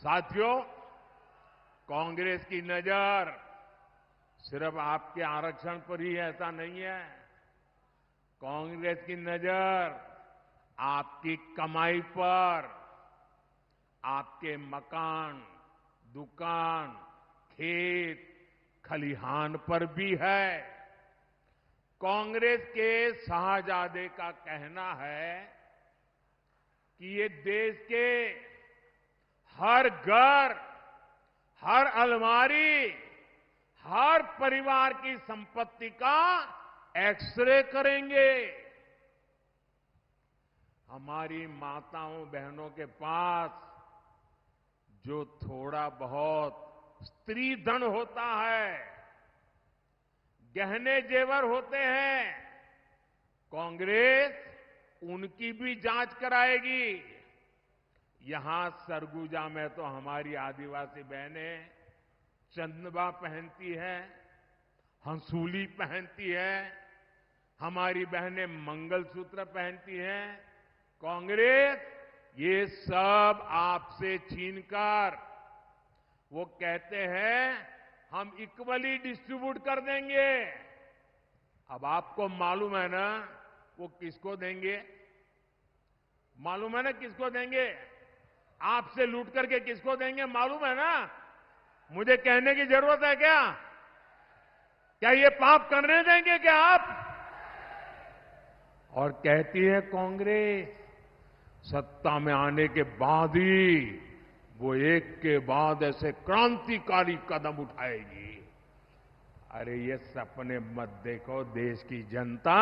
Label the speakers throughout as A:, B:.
A: साथियों, कांग्रेस की नजर सिर्फ आपके आरक्षण पर ही ऐसा नहीं है। कांग्रेस की नजर आपकी कमाई पर, आपके मकान, दुकान, खेत, खलिहान पर भी है। कांग्रेस के शाहजादे का कहना है कि ये देश के हर घर, हर अलमारी, हर परिवार की संपत्ति का एक्सरे करेंगे। हमारी माताओं बहनों के पास जो थोड़ा बहुत स्त्री धन होता है, गहने जेवर होते हैं, कांग्रेस उनकी भी जांच कराएगी। यहां सरगुजा में तो हमारी आदिवासी बहनें चंदवा पहनती है, हंसूली पहनती है, हमारी बहनें मंगलसूत्र पहनती हैं। कांग्रेस ये सब आपसे छीनकर वो कहते हैं हम इक्वली डिस्ट्रीब्यूट कर देंगे। अब आपको मालूम है ना वो किसको देंगे? मालूम है ना किसको देंगे? आपसे लूट करके किसको देंगे मालूम है ना? मुझे कहने की जरूरत है क्या? क्या ये पाप करने देंगे क्या आप? और कहती है कांग्रेस सत्ता में आने के बाद ही वो एक के बाद ऐसे क्रांतिकारी कदम उठाएगी। अरे ये सपने मत देखो, देश की जनता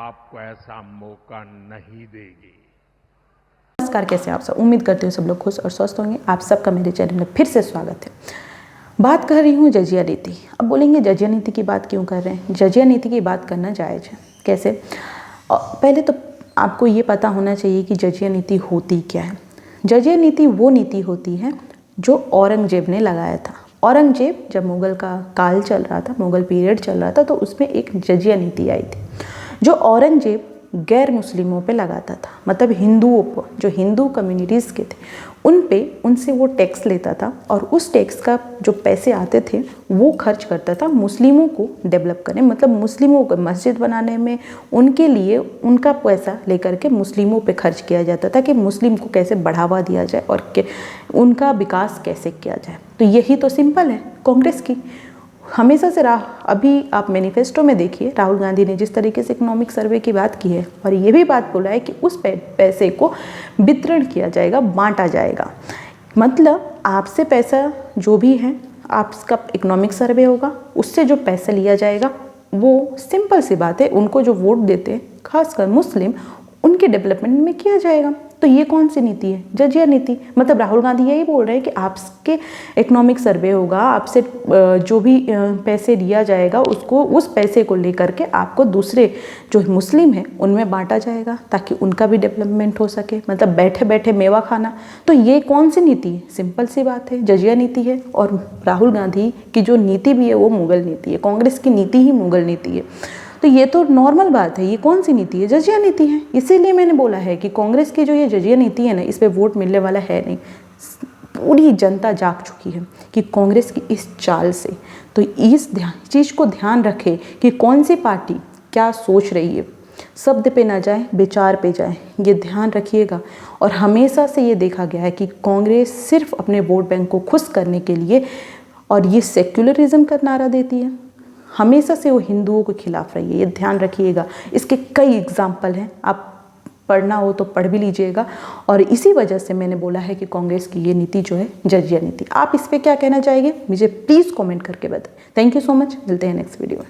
A: आपको ऐसा मौका नहीं देगी।
B: नमस्कार, कैसे हैं आप सब? उम्मीद करते हैं सब लोग खुश और स्वस्थ होंगे। आप सबका मेरे चैनल में फिर से स्वागत है। बात कर रही हूँ जजिया नीति। अब बोलेंगे जजिया नीति की बात क्यों कर रहे हैं? जजिया नीति की बात करना जायज़ है। कैसे? पहले तो आपको ये पता होना चाहिए कि जजिया नीति होती क्या है। जजिया नीति वो नीति होती है जो औरंगजेब ने लगाया था। औरंगजेब जब मुगल का काल चल रहा था, मुगल पीरियड चल रहा था, तो उसमें एक जजिया नीति आई थी जो औरंगजेब गैर मुस्लिमों पे लगाता था। मतलब हिंदुओं पर, जो हिंदू कम्युनिटीज़ के थे उनसे वो टैक्स लेता था और उस टैक्स का जो पैसे आते थे वो खर्च करता था मुस्लिमों को डेवलप करने, मतलब मुस्लिमों को मस्जिद बनाने में, उनके लिए उनका पैसा लेकर के मुस्लिमों पे खर्च किया जाता था कि मुस्लिम को कैसे बढ़ावा दिया जाए और उनका विकास कैसे किया जाए। तो यही तो सिंपल है कांग्रेस की हमेशा से अभी आप मैनिफेस्टो में देखिए राहुल गांधी ने जिस तरीके से इकोनॉमिक सर्वे की बात की है और ये भी बात बोला है कि उस पैसे को वितरण किया जाएगा, बांटा जाएगा। मतलब आपसे पैसा जो भी है, आपका इकोनॉमिक सर्वे होगा, उससे जो पैसा लिया जाएगा वो सिंपल सी बात है, उनको जो वोट देते हैं खासकर मुस्लिम, उनके डेवलपमेंट में किया जाएगा। तो ये कौन सी नीति है? जजिया नीति। मतलब राहुल गांधी यही बोल रहे हैं कि आपके इकोनॉमिक सर्वे होगा, आपसे जो भी पैसे लिया जाएगा उसको, उस पैसे को लेकर के आपको दूसरे जो मुस्लिम हैं उनमें बांटा जाएगा ताकि उनका भी डेवलपमेंट हो सके। मतलब बैठे बैठे मेवा खाना। तो ये कौन सी नीति है? सिंपल सी बात है, जजिया नीति है। और राहुल गांधी की जो नीति भी है वो मुगल नीति है। कांग्रेस की नीति ही मुगल नीति है। तो ये तो नॉर्मल बात है। ये कौन सी नीति है? जजिया नीति है। इसीलिए मैंने बोला है कि कांग्रेस की जो ये जजिया नीति है ना, इस पे वोट मिलने वाला है नहीं। पूरी जनता जाग चुकी है कि कांग्रेस की इस चाल से। तो इस चीज़ को ध्यान रखें कि कौन सी पार्टी क्या सोच रही है। शब्द पे ना जाए, विचार पे जाए, ये ध्यान रखिएगा। और हमेशा से ये देखा गया है कि कांग्रेस सिर्फ अपने वोट बैंक को खुश करने के लिए और ये सेक्युलरिज्म का नारा देती है। हमेशा से वो हिंदुओं के खिलाफ रही है, ये ध्यान रखिएगा। इसके कई एग्जाम्पल हैं, आप पढ़ना हो तो पढ़ भी लीजिएगा। और इसी वजह से मैंने बोला है कि कांग्रेस की ये नीति जो है जजिया नीति। आप इस पर क्या कहना चाहेंगे मुझे प्लीज़ कमेंट करके बताएं। Thank you so much. मिलते हैं नेक्स्ट वीडियो में।